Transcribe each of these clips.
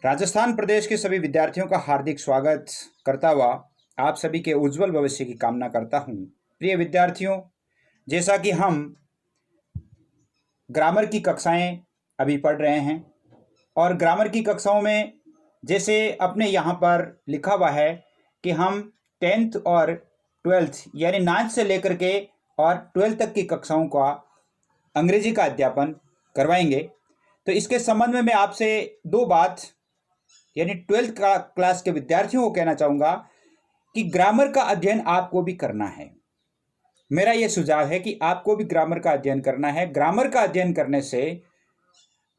राजस्थान प्रदेश के सभी विद्यार्थियों का हार्दिक स्वागत करता हुआ आप सभी के उज्जवल भविष्य की कामना करता हूं। प्रिय विद्यार्थियों, जैसा कि हम ग्रामर की कक्षाएं अभी पढ़ रहे हैं और ग्रामर की कक्षाओं में जैसे अपने यहाँ पर लिखा हुआ है कि हम 10th और 12th यानी 9th से लेकर के और 12th तक की कक्षाओं का अंग्रेजी का अध्यापन करवाएंगे। तो इसके संबंध में मैं आपसे दो बात यानी 12th क्लास के विद्यार्थियों को कहना चाहूँगा कि ग्रामर का अध्ययन आपको भी करना है। मेरा यह सुझाव है कि आपको भी ग्रामर का अध्ययन करना है। ग्रामर का अध्ययन करने से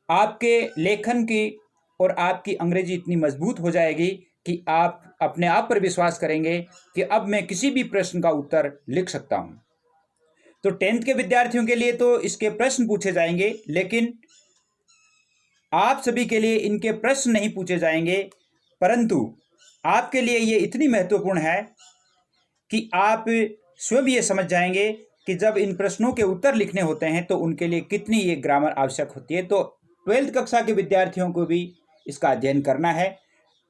आपके लेखन की और आपकी अंग्रेजी इतनी मजबूत हो जाएगी कि आप अपने आप पर विश्वास करेंगे कि अब मैं किसी भी प्रश्न का उत्तर लिख सकता हूँ। तो 10th के विद्यार्थियों के लिए तो इसके प्रश्न पूछे जाएंगे, लेकिन आप सभी के लिए इनके प्रश्न नहीं पूछे जाएंगे, परंतु आपके लिए ये इतनी महत्वपूर्ण है कि आप स्वयं ये समझ जाएंगे कि जब इन प्रश्नों के उत्तर लिखने होते हैं तो उनके लिए कितनी ये ग्रामर आवश्यक होती है। तो 12th कक्षा के विद्यार्थियों को भी इसका अध्ययन करना है।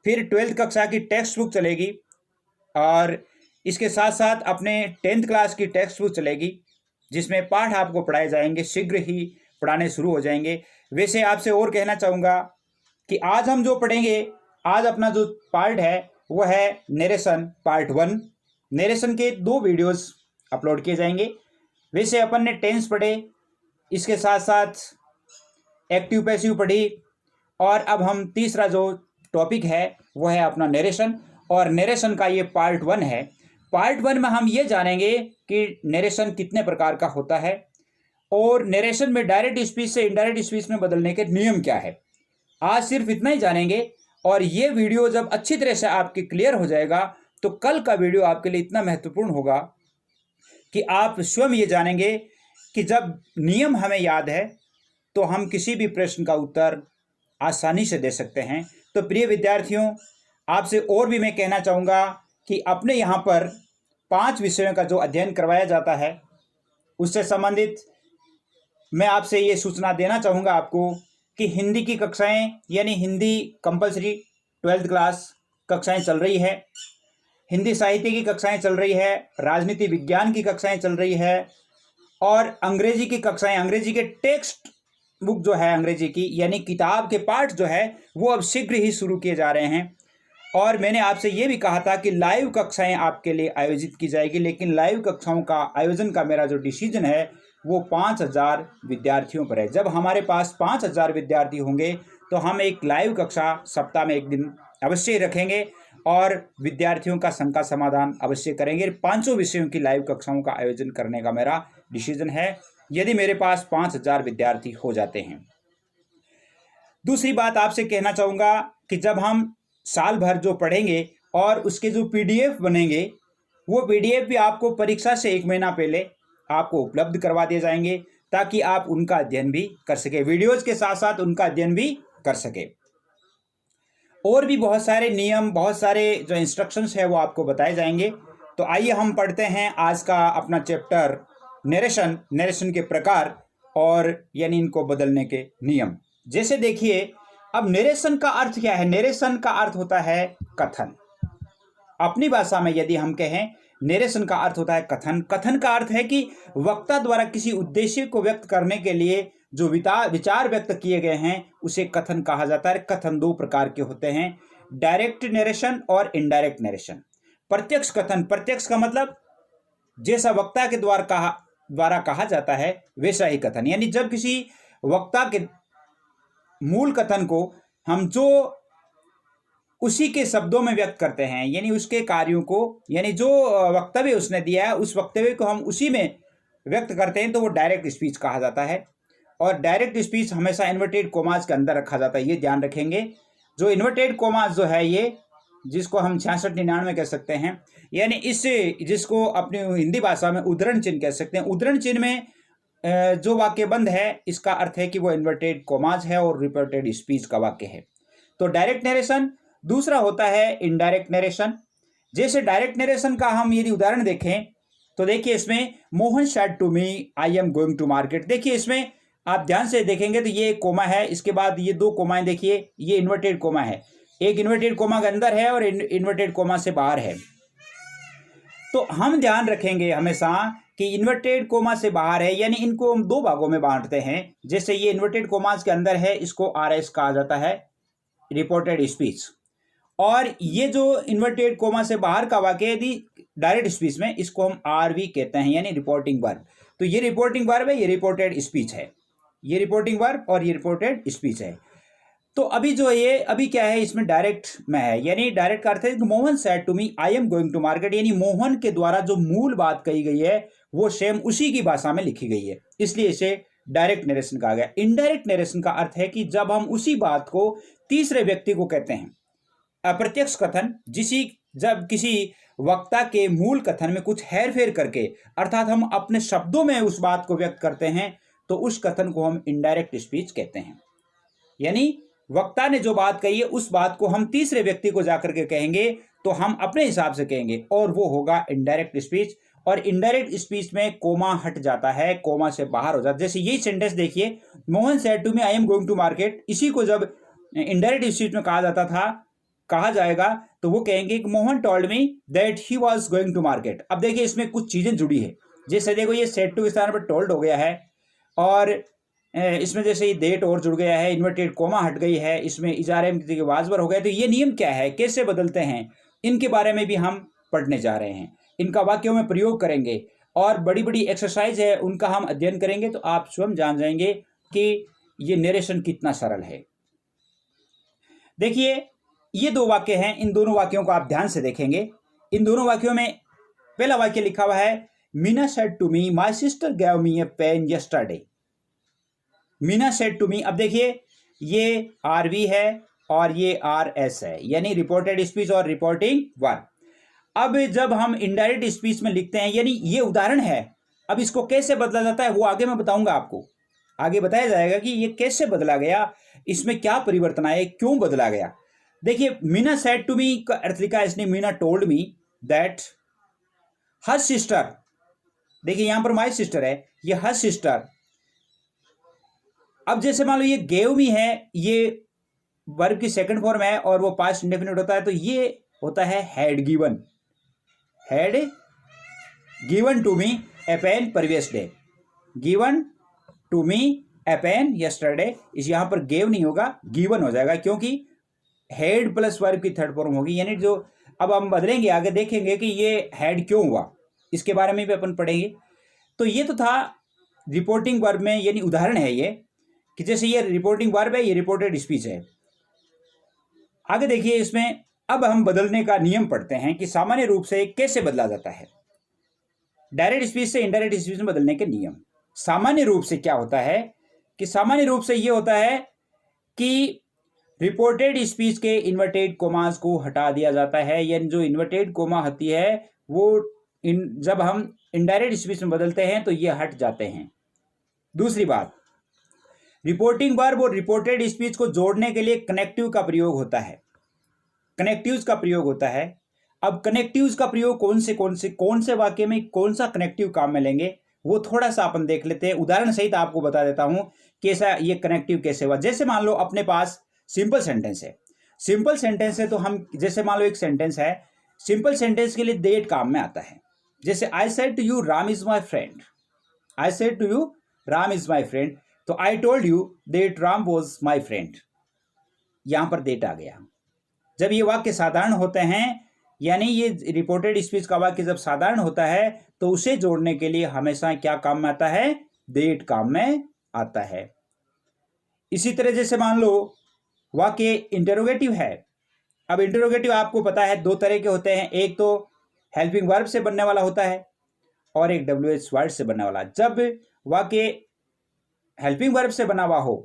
फिर 12th कक्षा की टेक्स्ट बुक चलेगी और इसके साथ साथ अपने 10th क्लास की टेक्स्ट बुक चलेगी, जिसमें पाठ आपको पढ़ाए जाएंगे, शीघ्र ही पढ़ाने शुरू हो जाएंगे। वैसे आपसे और कहना चाहूँगा कि आज हम जो पढ़ेंगे, आज अपना जो पार्ट है वो है नरेशन पार्ट 1। नरेशन के 2 वीडियोस अपलोड किए जाएंगे। वैसे अपन ने टेंस पढ़े, इसके साथ साथ एक्टिव पैसिव पढ़ी, और अब हम तीसरा जो टॉपिक है वो है अपना नरेशन, और नरेशन का ये पार्ट 1 है। पार्ट 1 में हम ये जानेंगे कि नरेशन कितने प्रकार का होता है और नरेशन में डायरेक्ट स्पीच से इनडायरेक्ट स्पीच में बदलने के नियम क्या है। आज सिर्फ इतना ही जानेंगे, और ये वीडियो जब अच्छी तरह से आपके क्लियर हो जाएगा तो कल का वीडियो आपके लिए इतना महत्वपूर्ण होगा कि आप स्वयं ये जानेंगे कि जब नियम हमें याद है तो हम किसी भी प्रश्न का उत्तर आसानी से दे सकते हैं। तो प्रिय विद्यार्थियों, आपसे और भी मैं कहना चाहूँगा कि अपने यहाँ पर 5 विषयों का जो अध्ययन करवाया जाता है उससे संबंधित मैं आपसे ये सूचना देना चाहूँगा आपको कि हिंदी की कक्षाएं यानी हिंदी कंपलसरी 12th क्लास कक्षाएं चल रही है, हिंदी साहित्य की कक्षाएं चल रही है, राजनीति विज्ञान की कक्षाएं चल रही है, और अंग्रेजी की कक्षाएं, अंग्रेजी के टेक्स्ट बुक जो है अंग्रेजी की यानी किताब के पाठ जो है वो अब शीघ्र ही शुरू किए जा रहे हैं। और मैंने आपसे ये भी कहा था कि लाइव कक्षाएं आपके लिए आयोजित की जाएगी, लेकिन लाइव कक्षाओं का आयोजन का मेरा जो डिसीजन है वो 5000 विद्यार्थियों पर है। जब हमारे पास 5000 विद्यार्थी होंगे तो हम एक लाइव कक्षा सप्ताह में एक दिन अवश्य रखेंगे और विद्यार्थियों का शंका समाधान अवश्य करेंगे। 500 विषयों की लाइव कक्षाओं का आयोजन करने का मेरा डिसीजन है, यदि मेरे पास 5000 विद्यार्थी हो जाते हैं। दूसरी बात आपसे कहना चाहूँगा कि जब हम साल भर जो पढ़ेंगे और उसके जो PDF बनेंगे, वो PDF भी आपको परीक्षा से 1 महीना पहले आपको उपलब्ध करवा दिए जाएंगे ताकि आप उनका अध्ययन भी कर सके, वीडियोज के साथ साथ उनका अध्ययन भी कर सके। और भी बहुत सारे नियम, बहुत सारे जो इंस्ट्रक्शंस है वो आपको बताए जाएंगे। तो आइए हम पढ़ते हैं आज का अपना चैप्टर नरेशन, नरेशन के प्रकार और यानी इनको बदलने के नियम। जैसे देखिए, अब नरेशन का अर्थ क्या है? नरेशन का अर्थ होता है कथन। अपनी भाषा में यदि हम कहें, नरेशन का अर्थ होता है कथन। कथन का अर्थ है कि वक्ता द्वारा किसी उद्देश्य को व्यक्त करने के लिए जो विचार व्यक्त किए गए हैं उसे कथन कहा जाता है। कथन 2 प्रकार के होते हैं, डायरेक्ट नरेशन और इनडायरेक्ट नरेशन। प्रत्यक्ष कथन, प्रत्यक्ष का मतलब जैसा वक्ता के द्वारा कहा जाता है वैसा ही कथन, यानी जब किसी वक्ता के मूल कथन को हम जो उसी के शब्दों में व्यक्त करते हैं, यानी उसके कार्यों को, यानी जो वक्तव्य उसने दिया है उस वक्तव्य को हम उसी में व्यक्त करते हैं, तो वो डायरेक्ट स्पीच कहा जाता है। और डायरेक्ट स्पीच हमेशा इन्वर्टेड कोमास के अंदर रखा जाता है, ये ध्यान रखेंगे। जो इन्वर्टेड कोमास जो है ये, जिसको हम 66-99 कह सकते हैं, यानी इससे जिसको अपनी हिंदी भाषा में उद्धरण चिन्ह कह सकते हैं। उद्धरण चिन्ह में जो वाक्य बंद है इसका अर्थ है कि वो इन्वर्टेड कोमास है और रिपोर्टेड स्पीच का वाक्य है। तो डायरेक्ट नरेशन। दूसरा होता है इनडायरेक्ट नरेशन। जैसे डायरेक्ट नरेशन का हम यदि उदाहरण देखें तो देखिए, इसमें Mohan said to me I am going to market. देखिए, इसमें आप ध्यान से देखेंगे तो ये एक कोमा है, इसके बाद ये दो कोमाएं देखिए, ये इन्वर्टेड कोमा है, एक इन्वर्टेड कोमा के अंदर है और इन्वर्टेड कोमा से बाहर है। तो हम ध्यान रखेंगे हमेशा कि इन्वर्टेड कोमा से बाहर है, यानी इनको हम दो भागों में बांटते हैं। जैसे ये इन्वर्टेड कोमास के अंदर है, इसको RS कहा जाता है, रिपोर्टेड स्पीच। और ये जो इन्वर्टेड कोमा से बाहर का वाक्य यदि डायरेक्ट स्पीच में, इसको हम RV कहते हैं, यानी रिपोर्टिंग वर्ब। तो ये रिपोर्टिंग वर्ब है, ये रिपोर्टेड स्पीच है, ये रिपोर्टिंग वर्ब और ये रिपोर्टेड स्पीच है। तो अभी जो ये अभी क्या है, इसमें डायरेक्ट में है, यानी डायरेक्ट का अर्थ है कि Mohan said to me I am going to market, यानी मोहन के द्वारा जो मूल बात कही गई है वो सेम उसी की भाषा में लिखी गई है, इसलिए इसे डायरेक्ट नरेशन कहा गया। इनडायरेक्ट नरेशन का अर्थ है कि जब हम उसी बात को तीसरे व्यक्ति को कहते हैं। अप्रत्यक्ष कथन, जब किसी वक्ता के मूल कथन में कुछ हेरफेर करके, अर्थात हम अपने शब्दों में उस बात को व्यक्त करते हैं, तो उस कथन को हम इनडायरेक्ट स्पीच कहते हैं। यानी वक्ता ने जो बात कही है उस बात को हम तीसरे व्यक्ति को जाकर के कहेंगे, तो हम अपने हिसाब से कहेंगे और वो होगा इनडायरेक्ट स्पीच। और इनडायरेक्ट स्पीच में कोमा हट जाता है, कोमा से बाहर हो जाता है। जैसे यही सेंटेंस देखिए, Mohan said to me I am going to market, इसी को जब इनडायरेक्ट स्पीच में कहा जाएगा तो वो कहेंगे कि Mohan told me that he was going to market. अब देखिए इसमें कुछ चीजें जुड़ी है, जैसे देखो ये सेड टू के स्थान पर टोल्ड हो गया है, और इसमें जैसे ये डेट और जुड़ गया है, इन्वर्टेड कोमा हट गई है, इसमें इजारे में वाजबर हो गया। तो ये नियम क्या है, कैसे बदलते हैं, इनके बारे में भी हम पढ़ने जा रहे हैं, इनका वाक्यों में प्रयोग करेंगे और बड़ी बड़ी एक्सरसाइज है उनका हम अध्ययन करेंगे, तो आप स्वयं जान जाएंगे कि ये नरेशन कितना सरल है। देखिए ये दो वाक्य हैं, इन दोनों वाक्यों को आप ध्यान से देखेंगे। इन दोनों वाक्यों में पहला वाक्य लिखा हुआ है, Meena said to me my sister gave me a pen yesterday. Meena said to me, अब देखिए ये RV है और ये RS है, यानी रिपोर्टेड स्पीच और रिपोर्टिंग वर्ब। अब जब हम इनडायरेक्ट स्पीच में लिखते हैं, यानी ये उदाहरण है, अब इसको कैसे बदला जाता है वो आगे मैं बताऊंगा आपको, आगे बताया जाएगा कि ये कैसे बदला गया, इसमें क्या परिवर्तन आए, क्यों बदला गया। देखिए मीना सेड टू मी का अर्थ लिखा है इसने, Meena told me that her sister, देखिए यहां पर माय सिस्टर है, ये हर सिस्टर। अब जैसे मान लो ये गेव मी है, ये वर्ब की सेकंड फॉर्म है और वो पास्ट इंडेफिनिट होता है, तो ये होता है had given to me a pen previous day, given to me a pen yesterday. इस यहां पर गेव नहीं होगा, गिवन हो जाएगा, क्योंकि हेड प्लस वर्ब की थर्ड फॉर्म होगी, यानी जो अब हम बदलेंगे आगे देखेंगे कि ये हेड क्यों हुआ, इसके बारे में भी अपन पढ़ेंगे। तो ये तो था रिपोर्टिंग वर्ब में, यानी उदाहरण है ये कि जैसे ये रिपोर्टिंग वर्ब है, ये रिपोर्टेड स्पीच है। आगे देखिए इसमें अब हम बदलने का नियम पढ़ते हैं कि सामान्य रूप से कैसे बदला जाता है, डायरेक्ट स्पीच से इनडायरेक्ट स्पीच में बदलने के नियम। सामान्य रूप से क्या होता है कि सामान्य रूप से ये होता है कि रिपोर्टेड स्पीच के इन्वर्टेड कोमास को हटा दिया जाता है, यानी जो इन्वर्टेड कोमा होती है वो जब हम इनडायरेक्ट स्पीच में बदलते हैं तो ये हट जाते हैं। दूसरी बात, रिपोर्टिंग वर्ब और रिपोर्टेड स्पीच को जोड़ने के लिए कनेक्टिव का प्रयोग होता है, कनेक्टिव्स का प्रयोग होता है। अब कनेक्टिव्स का प्रयोग कौन से वाक्य में कौन सा कनेक्टिव काम में लेंगे वो थोड़ा सा अपन देख लेते हैं, उदाहरण सहित आपको बता देता हूं कि ऐसा ये कनेक्टिव कैसे हुआ। जैसे मान लो अपने पास सिंपल सेंटेंस है, सिंपल सेंटेंस है तो हम जैसे मान लो एक सेंटेंस है, सिंपल सेंटेंस के लिए डेट काम में आता है। जैसे I said to you Ram is my friend, I said to you Ram is my friend, तो I told you that Ram was my friend, यहां पर डेट आ गया। जब ये वाक्य साधारण होते हैं, यानी ये रिपोर्टेड स्पीच का वाक्य जब साधारण होता है तो उसे जोड़ने के लिए हमेशा क्या काम में आता है, डेट काम में आता है। इसी तरह जैसे मान लो वाक्य इंटरोगेटिव है। अब इंटरोगेटिव आपको पता है दो तरह के होते हैं, एक तो हेल्पिंग वर्ब से बनने वाला होता है और एक WH वर्ड से बनने वाला। जब वाक्य हेल्पिंग वर्ब से बना हुआ हो,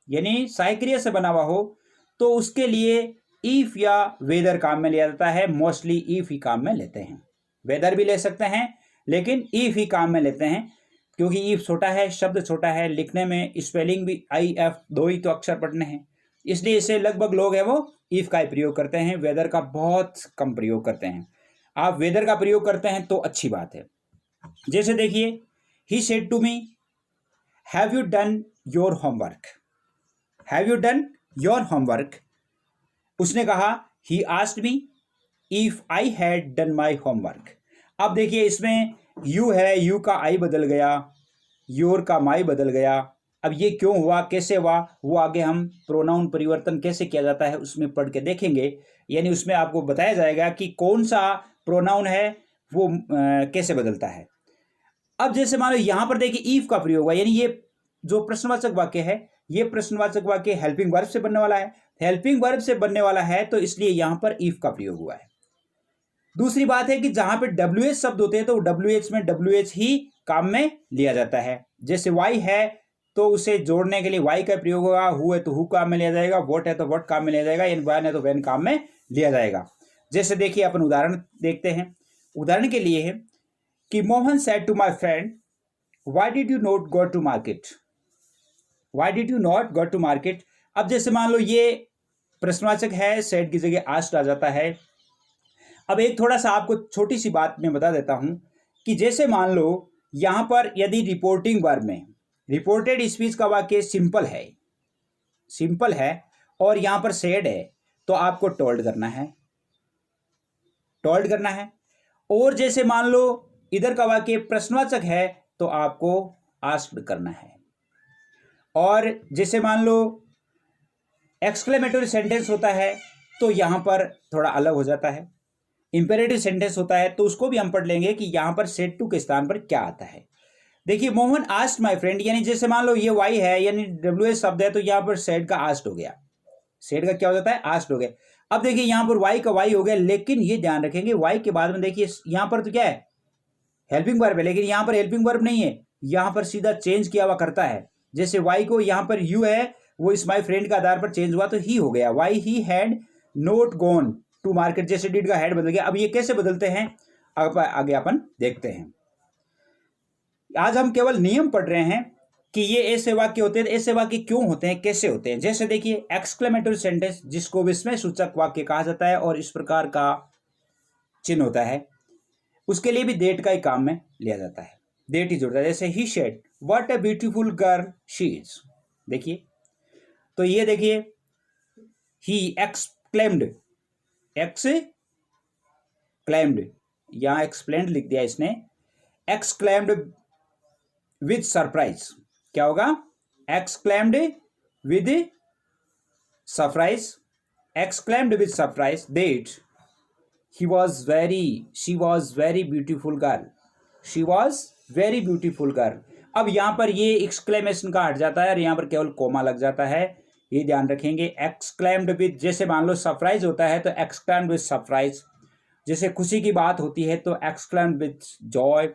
यानी सहायक क्रिया से बना हुआ हो, तो उसके लिए इफ या वेदर काम में लिया जाता है। मोस्टली इफ ही काम में लेते हैं, वेदर भी ले सकते हैं लेकिन इफ ही काम में लेते हैं, क्योंकि इफ छोटा है, शब्द छोटा है, लिखने में स्पेलिंग भी IF, दो ही तो अक्षर पढ़ने हैं, इसलिए इसे लगभग लोग हैं वो इफ का ही प्रयोग करते हैं, वेदर का बहुत कम प्रयोग करते हैं। आप वेदर का प्रयोग करते हैं तो अच्छी बात है। जैसे देखिए he said to me, have you done your homework, have you done your homework. उसने कहा he asked me if I had done my homework. अब देखिए इसमें यू है, यू का आई बदल गया, योर का माई बदल गया। अब ये क्यों हुआ, कैसे हुआ, वो आगे हम प्रोनाउन परिवर्तन कैसे किया जाता है उसमें पढ़ के देखेंगे। यानी उसमें आपको बताया जाएगा कि कौन सा प्रोनाउन है वो कैसे बदलता है। अब जैसे मान लो यहां पर देखिए ईफ का प्रयोग हुआ, यानी ये जो प्रश्नवाचक वाक्य है, ये प्रश्नवाचक वाक्य हेल्पिंग वर्ब से बनने वाला है। हेल्पिंग वर्ब से बनने वाला है तो इसलिए यहां पर ईफ का प्रयोग हुआ है। दूसरी बात है कि जहां पे WH शब्द होते हैं तो WH में WH ही काम में लिया जाता है। जैसे वाई है तो उसे जोड़ने के लिए वाई का प्रयोग होगा, हु है तो हु काम में लिया जाएगा, वॉट है तो वॉट काम में लिया जाएगा, यानी वैन है तो वैन काम में लिया जाएगा। जैसे देखिए अपन उदाहरण देखते हैं। उदाहरण के लिए है कि Mohan said to my friend why did you not go to market, why did you not go to market. अब जैसे मान लो ये प्रश्नवाचक है, सेड की जगह आस्क्ड आ जाता है। अब एक थोड़ा सा आपको छोटी सी बात मैं बता देता हूं कि जैसे मान लो यहां पर यदि रिपोर्टिंग वर्ब में रिपोर्टेड स्पीच का वाक्य सिंपल है, सिंपल है और यहां पर सेड है तो आपको टोल्ड करना है, टोल्ड करना है। और जैसे मान लो इधर का वाक्य प्रश्नवाचक है तो आपको आस्क्ड करना है। और जैसे मान लो एक्सक्लेमेटरी सेंटेंस होता है तो यहां पर थोड़ा अलग हो जाता है। इंपेरेटिव सेंटेंस होता है तो उसको भी हम पढ़ लेंगे कि यहां पर सेड टू के स्थान पर क्या आता है। देखिए मोहन आस्क्ड माय फ्रेंड, यानी जैसे मान लो ये वाई है यानी WH शब्द है तो यहां पर सेड का आस्क्ड हो गया, सेड का क्या हो जाता है, आस्क्ड हो गया। अब देखिए यहां पर वाई का वाई हो गया, लेकिन ये ध्यान रखेंगे वाई के बाद में देखिए यहां पर तो क्या है, हेल्पिंग वर्ब है, लेकिन यहां पर हेल्पिंग वर्ब नहीं है, यहां पर सीधा चेंज किया हुआ करता है। जैसे वाई को यहां पर यू है वो इस माई फ्रेंड का आधार पर चेंज हुआ तो ही हो गया, why he had not gone to market. जैसे डिड का हेड बदल गया। अब ये कैसे बदलते हैं आगे अपन देखते हैं। आज हम केवल नियम पढ़ रहे हैं कि ये ऐसे वाक्य होते हैं, ऐसे वाक्य क्यों होते हैं, कैसे होते हैं। जैसे देखिए एक्सक्लेमेटरी सेंटेंस जिसको विस्मय सूचक वाक्य कहा जाता है और इस प्रकार का चिन्ह होता है, उसके लिए भी देट का ही काम में लिया जाता है, देट ही जुड़ता है। जैसे he said what a beautiful girl she is, देखिए तो ये देखिए ही एक्सक्लेम्ड, एक्सक्लेम्ड, यहां एक्सप्लेन्ड लिख दिया इसने, एक्सक्लेम्ड विद सरप्राइज। क्या होगा, exclaimed with surprise, exclaimed with surprise that she was very beautiful girl, she was very beautiful girl. अब यहां पर ये एक्सक्लेमेशन का हट जाता है और यहां पर केवल कोमा लग जाता है, ये ध्यान रखेंगे। एक्सक्लेम्ड विद, जैसे मान लो सरप्राइज होता है तो एक्सक्लेम्ड विद सरप्राइज, जैसे खुशी की बात होती है तो एक्सक्लेम्ड विद जॉय,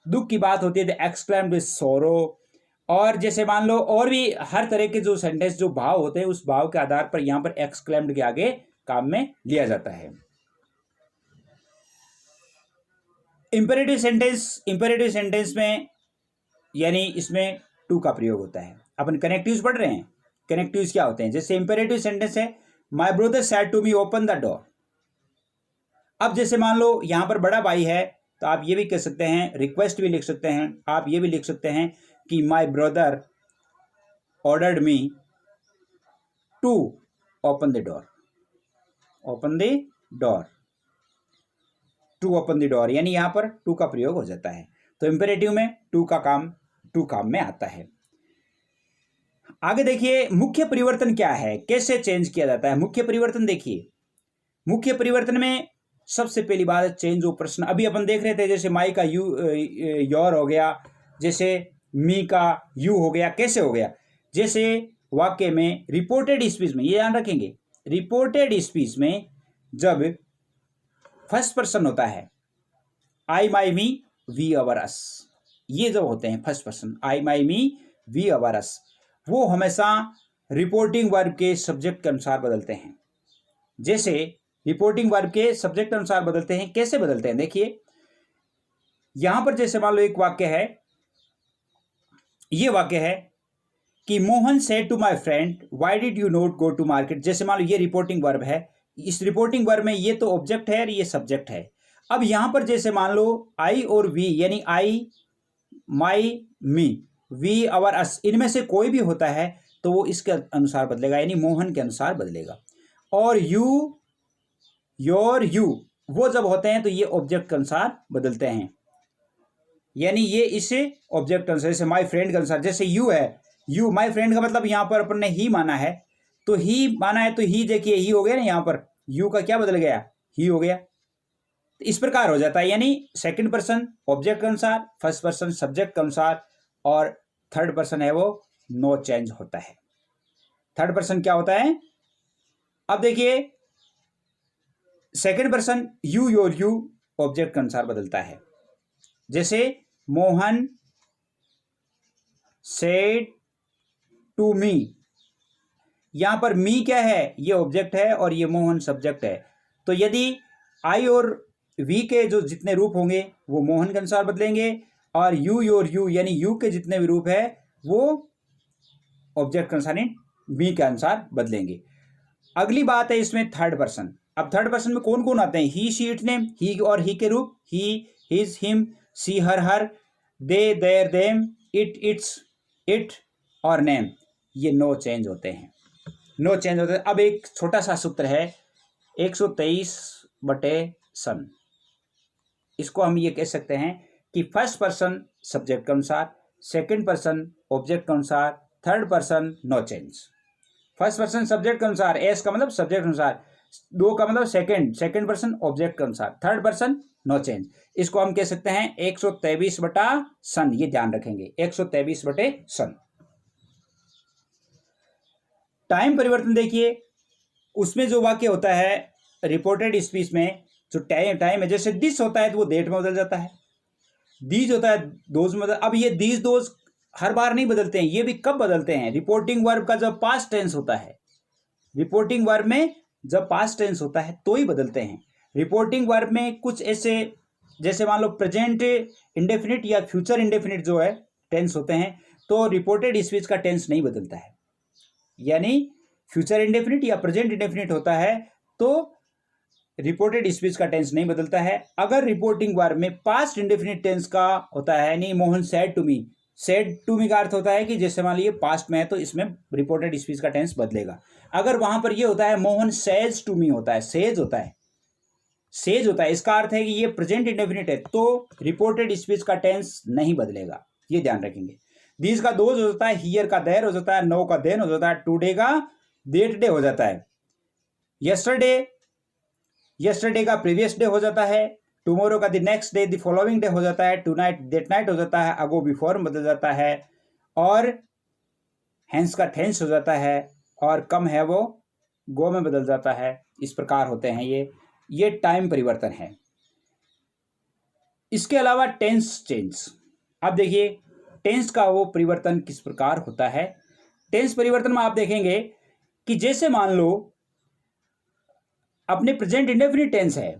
दुख की बात होती है तो एक्सक्लेम्ड विद सोरो। और जैसे मान लो और भी हर तरह के जो सेंटेंस जो भाव होते हैं उस भाव के आधार पर यहां पर एक्सक्लेम्ड के आगे काम में लिया जाता है। इंपेरेटिव सेंटेंस में यानी इसमें टू का प्रयोग होता है। अपन कनेक्टिव्स पढ़ रहे हैं, कनेक्टिव्स क्या होते हैं। जैसे इंपेरेटिव सेंटेंस है my brother said to me open the door. अब जैसे मान लो यहां पर बड़ा भाई है तो आप ये भी कह सकते हैं, रिक्वेस्ट भी लिख सकते हैं, आप ये भी लिख सकते हैं कि my brother ordered me to open the door, open the door, to open the door, यानी यहां पर टू का प्रयोग हो जाता है। तो इंपेरेटिव में टू काम में आता है। आगे देखिए मुख्य परिवर्तन क्या है, कैसे चेंज किया जाता है। मुख्य परिवर्तन देखिए, मुख्य परिवर्तन में सबसे पहली बात है चेंज ऑफ पर्सन। अभी अपन देख रहे थे जैसे माई का यू योर हो गया, जैसे मी का यू हो गया, कैसे हो गया। जैसे वाक्य में रिपोर्टेड स्पीच में, ये ध्यान रखेंगे, रिपोर्टेड स्पीच में जब फर्स्ट पर्सन होता है, आई माई मी वी अवर अस, ये जब होते हैं first person, I my me we our us, वो हमेशा रिपोर्टिंग वर्ब के सब्जेक्ट के अनुसार बदलते हैं। जैसे रिपोर्टिंग वर्ब के सब्जेक्ट अनुसार बदलते हैं, कैसे बदलते हैं देखिए। यहां पर जैसे मान लो एक वाक्य है, ये वाक्य है कि Mohan said to my friend why did you not go to market. जैसे मान लो ये रिपोर्टिंग वर्ब है, इस रिपोर्टिंग वर्ब में ये तो ऑब्जेक्ट है और ये सब्जेक्ट है। अब यहां पर जैसे मान लो आई और वी, यानी आई माई मी, वी, अवर, अस, इनमें से कोई भी होता है तो वो इसके अनुसार बदलेगा, यानी मोहन के अनुसार बदलेगा। और यू, योर, यू, वो जब होते हैं तो ये ऑब्जेक्ट के अनुसार बदलते हैं, यानी ये इसे ऑब्जेक्ट के अनुसार, जैसे माई फ्रेंड के अनुसार, जैसे यू है, यू माई फ्रेंड का मतलब यहाँ पर अपन ने ही माना है, तो ही माना है तो ही, देखिए ही हो गया ना, यहाँ पर यू का क्या बदल गया, ही हो गया। तो इस प्रकार हो जाता है, यानी सेकंड पर्सन ऑब्जेक्ट के अनुसार, फर्स्ट पर्सन सब्जेक्ट के अनुसार, और थर्ड पर्सन है वो नो चेंज होता है। थर्ड पर्सन क्या होता है, अब देखिए second person you, your, you object के अनुसार बदलता है, जैसे मोहन सेड टू मी, यहां पर मी क्या है, ये ऑब्जेक्ट है और ये मोहन सब्जेक्ट है। तो यदि आई और वी के जो जितने रूप होंगे वो मोहन के अनुसार बदलेंगे, और यू, योर, यू यानी यू के जितने भी रूप है वो ऑब्जेक्ट के अनुसार मी के अनुसार बदलेंगे। अगली बात है इसमें थर्ड पर्सन। अब थर्ड पर्सन में कौन कौन आते हैं, he, she, it, name, he और ही के रूप, he, his, him, she, her, they, their, them, it, its, it और नेम, ये नो चेंज होते हैं, नो चेंज होते हैं। अब एक छोटा सा सूत्र है 123/100, इसको हम ये कह सकते हैं कि फर्स्ट पर्सन सब्जेक्ट के अनुसार, सेकंड पर्सन ऑब्जेक्ट के अनुसार, third person no change. First person subject के अनुसार, एस का मतलब सब्जेक्ट के अनुसार, दो का मतलब सेकंड पर्सन ऑब्जेक्ट के अनुसार, थर्ड पर्सन नो चेंज। इसको हम कह सकते हैं 123/100, ये ध्यान रखेंगे 123/100। टाइम परिवर्तन देखिए, उसमें जो वाक्य होता है रिपोर्टेड स्पीच में, जो टाइम है, जैसे दिस होता है तो वो डेट में बदल जाता है, दीज होता है दोज में अब ये दीज दोज हर बार नहीं बदलते हैं, ये भी कब बदलते हैं, रिपोर्टिंग वर्ब का जब पास्ट टेंस होता है, रिपोर्टिंग वर्ब में जब पास्ट टेंस होता है तो ही बदलते हैं। रिपोर्टिंग वर्ब में कुछ ऐसे, जैसे मान लो प्रेजेंट इंडेफिनिट या फ्यूचर इंडेफिनिट जो है टेंस होते हैं, तो रिपोर्टेड स्पीच का टेंस नहीं बदलता है, यानी फ्यूचर इंडेफिनिट या प्रेजेंट इंडेफिनिट होता है तो रिपोर्टेड स्पीच का टेंस नहीं बदलता है। अगर रिपोर्टिंग वर्ब में पास्ट इंडेफिनिट टेंस का होता है, यानी Mohan said to me, said to me का अर्थ होता है कि जैसे मान लीजिए पास्ट में है तो इसमें रिपोर्टेड स्पीच का टेंस बदलेगा। अगर वहां पर ये होता है मोहन सेज टू मी होता है, सेज होता है, सेज होता है, इसका अर्थ है कि ये प्रेजेंट इंडेफिनिट है तो रिपोर्टेड स्पीच का टेंस नहीं बदलेगा, ये ध्यान रखेंगे। दीज का दोज हो जाता है, हियर का देयर हो जाता है, नो का देन हो जाता है, टुडे का डेट डे हो जाता है, यस्टरडे का प्रीवियस डे हो जाता है, टुमारो का the next day, the following day हो जाता है, टू नाइट दैट नाइट हो जाता है, अगो बिफोर बदल जाता है, और हेंस का टेंस हो जाता है, और कम है वो गो में बदल जाता है। इस प्रकार होते हैं ये टाइम परिवर्तन है। इसके अलावा टेंस चेंज, अब देखिए टेंस का वो परिवर्तन किस प्रकार होता है। टेंस परिवर्तन में आप देखेंगे कि जैसे मान लो अपने प्रेजेंट इंडेफिनिट टेंस है,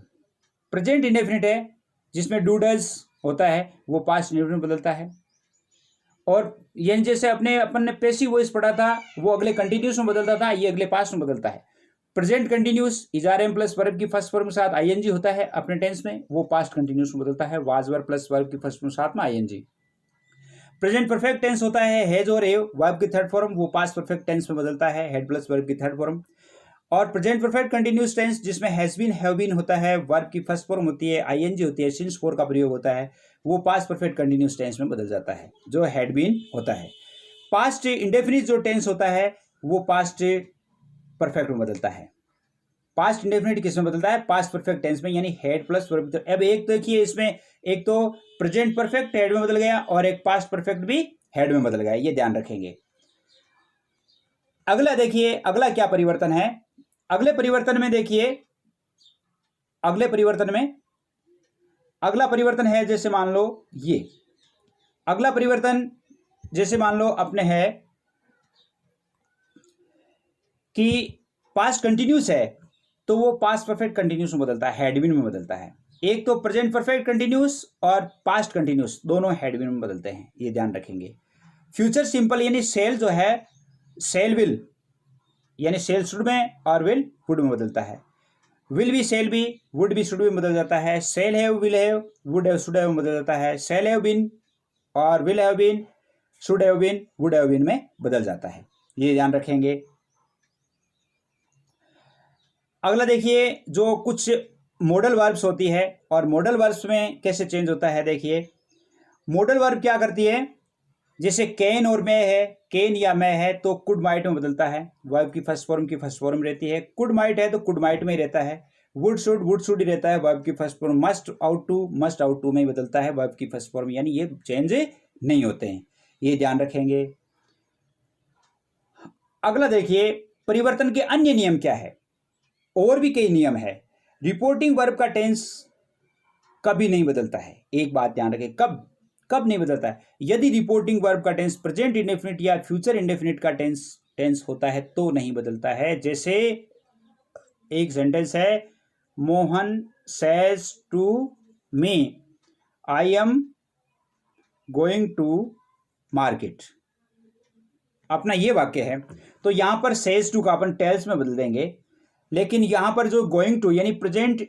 प्रेजेंट इंडेफिनिट है जिसमें डू डज होता है वो पास्ट इंडेफिनिट बदलता है, और ये जैसे अपन ने पैसिव वॉइस पढ़ा था वो अगले कंटिन्यूस में बदलता था, ये अगले पास्ट में बदलता है। प्रेजेंट कंटिन्यूस इजारम प्लस वर्ब की फर्स्ट फॉर्म के साथ आईएनजी होता है अपने टेंस में, वो पास्ट कंटिन्यूस में बदलता है, वाज वर प्लस वर्ब की फर्स्ट फॉर्म के साथ में आईएनजी। प्रेजेंट परफेक्ट टेंस होता है हैज और हैव वर्ब की थर्ड फॉर्म, वो पास्ट परफेक्ट टेंस में बदलता है हैड प्लस वर्ब की थर्ड फॉर्म। और प्रेजेंट परफेक्ट कंटिन्यूस टेंस जिसमें हैज बीन हैव बीन होता है, वर्ब की फर्स्ट फॉर्म होती है, आईएनजी होती है, सिंस फोर का प्रयोग होता है, वो पास्ट परफेक्ट कंटिन्यूस टेंस में बदल जाता है जो हैड बीन होता है। पास्ट इंडेफिनिट जो टेंस होता है वो पास्ट परफेक्ट में बदलता है। पास्ट इंडेफिनिट किस में बदलता है, पास्ट परफेक्ट टेंस में, यानी हेड प्लस वर्ब। अब एक तो देखिए इसमें एक तो प्रेजेंट परफेक्ट हेड में बदल गया और एक पास्ट परफेक्ट भी हेड में बदल गया, ये ध्यान रखेंगे। अगला देखिए अगला क्या परिवर्तन है, अगले परिवर्तन में देखिए अगला परिवर्तन है जैसे मान लो ये अगला परिवर्तन जैसे मान लो अपने है कि पास्ट कंटिन्यूस है तो वो पास्ट परफेक्ट कंटिन्यूस में बदलता है, हेडविन में बदलता है। एक तो प्रेजेंट परफेक्ट कंटिन्यूस और पास्ट कंटिन्यूस दोनों हेडविन में बदलते हैं, ये ध्यान रखेंगे। फ्यूचर सिंपल यानी सेल जो है सेल विल यानी सेल शुड में और विल वुड में बदलता है। विल भी सेल भी वुड भी शुड भी बदल जाता है। Shall have will have would have should have बदल जाता है। सेल हैव बीन और will have been should have been, would have been में बदल जाता है, ये ध्यान रखेंगे। अगला देखिए, जो कुछ मॉडल वर्ब्स होती है और मॉडल वर्ब्स में कैसे चेंज होता है। देखिए मॉडल वर्ब क्या करती है, जैसे कैन और मैं है, कैन या मैं है तो कुड माइट में बदलता है, वर्ब की फर्स्ट फॉर्म की फर्स्ट फॉर्म रहती है। कुड माइट है तो कुड माइट में ही रहता है। वुड शुड ही रहता है, वर्ब की first form. Must ought to में ही बदलता है, वर्ब की फर्स्ट फॉर्म, यानी ये चेंज नहीं होते हैं, ये ध्यान रखेंगे। अगला देखिए, परिवर्तन के अन्य नियम क्या है। और भी कई नियम है। रिपोर्टिंग वर्ब का टेंस कभी नहीं बदलता है, एक बात ध्यान रखें, कब नहीं बदलता है। यदि रिपोर्टिंग वर्ब का टेंस प्रेजेंट इंडेफिनिट या फ्यूचर इंडेफिनिट का टेंस होता है तो नहीं बदलता है। जैसे एक सेंटेंस है, Mohan says to me I am going to market, अपना ये वाक्य है, तो यहां पर सेज टू का अपन टेल्स में बदल देंगे, लेकिन यहां पर जो गोइंग टू यानी प्रेजेंट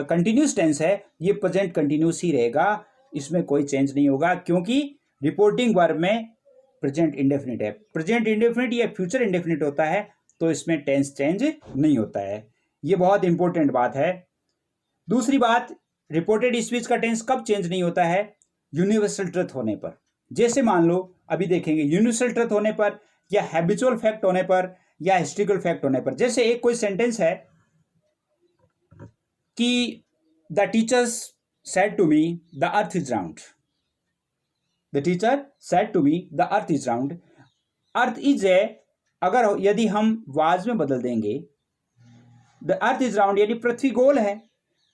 कंटिन्यूस टेंस है, ये प्रेजेंट कंटिन्यूस ही रहेगा, इसमें कोई चेंज नहीं होगा, क्योंकि रिपोर्टिंग वर्ब में प्रेजेंट इंडेफिनिट है। प्रेजेंट इंडेफिनिट या फ्यूचर इंडेफिनिट होता है तो इसमें टेंस चेंज नहीं होता है, ये बहुत इंपॉर्टेंट बात है। दूसरी बात, रिपोर्टेड स्पीच का टेंस कब चेंज नहीं होता है, यूनिवर्सल ट्रुथ होने पर। जैसे मान लो अभी देखेंगे, यूनिवर्सल ट्रुथ होने पर या हैबिचुअल फैक्ट होने पर या हिस्ट्रिकल फैक्ट होने पर। जैसे एक कोई सेंटेंस है कि the teachers said to me the earth is round, the teacher said to me the earth is round. Earth is है, अगर यदि हम वाज में बदल देंगे, द अर्थ इज राउंड यानी पृथ्वी गोल है,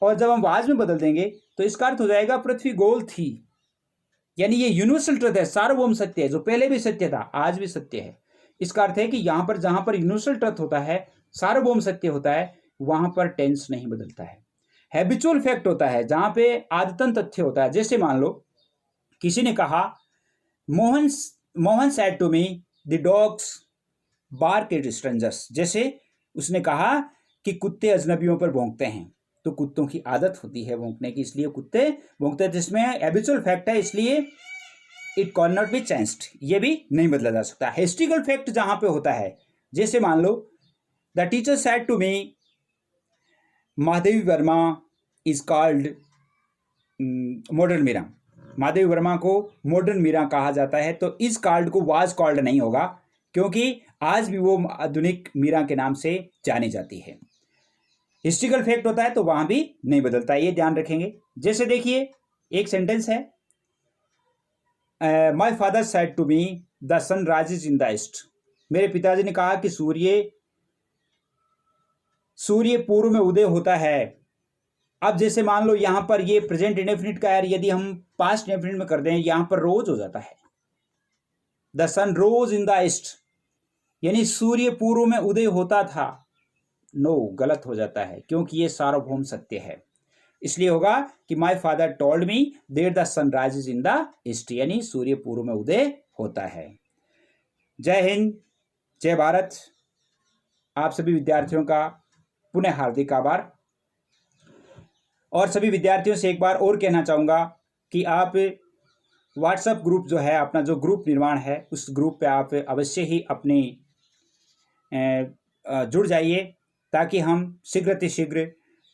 और जब हम वाज में बदल देंगे तो इसका अर्थ हो जाएगा पृथ्वी गोल थी, यानी ये यूनिवर्सल ट्रुथ है, सार्वभौम सत्य है, जो पहले भी सत्य था आज भी सत्य है। इसका अर्थ है कि यहां पर जहां पर यूनिवर्सल ट्रुथ होता है, सार्वभौम सत्य होता है, वहां पर टेंस नहीं बदलता है। हैबिचुअल फैक्ट होता है, जहां पे आदतन तथ्य होता है। जैसे मान लो किसी ने कहा, Mohan said to me the dogs bark at strangers. जैसे उसने कहा कि कुत्ते अजनबियों पर भौंकते हैं, तो कुत्तों की आदत होती है भौंकने की, इसलिए कुत्ते भौंकते हैं, जिसमें हैबिचुअल फैक्ट है, इसलिए it can not be changed, ये भी नहीं बदला जा सकता। हिस्ट्रिकल फैक्ट जहां पे होता है, जैसे मान लो the teacher said to me Mahadevi Verma is called modern Meera, Mahadevi Verma को मॉडर्न मीरा कहा जाता है, तो इस कॉल्ड को वाज कॉल्ड नहीं होगा, क्योंकि आज भी वो आधुनिक मीरा के नाम से जानी जाती है। हिस्ट्रिकल फैक्ट होता है तो वहां भी नहीं बदलता है, ये ध्यान रखेंगे। जैसे देखिए एक सेंटेंस है, my father said to me the sun rises in the east, मेरे पिताजी ने कहा कि सूर्य पूर्व में उदय होता है। अब जैसे मान लो यहां पर ये प्रेजेंट इंडेफिनिट का है, यदि हम पास्ट इंडेफिनिट में कर दें, यहां पर रोज हो जाता है, the sun rose in the east, यानी सूर्य पूर्व में उदय होता था। नो, गलत हो जाता है, क्योंकि ये सार्वभौम सत्य है, इसलिए होगा कि my father told me there the sun rises in the east, यानी सूर्य पूर्व में उदय होता है। जय हिंद, जय भारत। आप सभी विद्यार्थियों का पुनः हार्दिक आभार, और सभी विद्यार्थियों से एक बार और कहना चाहूँगा कि आप व्हाट्सएप ग्रुप जो है, अपना जो ग्रुप निर्माण है, उस ग्रुप पे आप अवश्य ही अपनी जुड़ जाइए, ताकि हम शीघ्र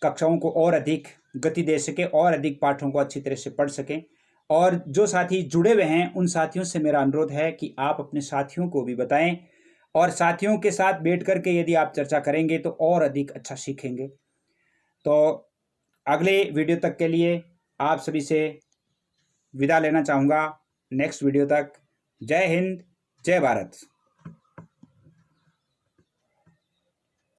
कक्षाओं को और अधिक गति दे सकें और अधिक पाठों को अच्छी तरह से पढ़ सकें। और जो साथी जुड़े हुए हैं, उन साथियों से मेरा अनुरोध है कि आप अपने साथियों को भी बताएं, और साथियों के साथ बैठ करके यदि आप चर्चा करेंगे तो और अधिक अच्छा सीखेंगे। तो अगले वीडियो तक के लिए आप सभी से विदा लेना चाहूँगा। नेक्स्ट वीडियो तक, जय हिंद, जय भारत।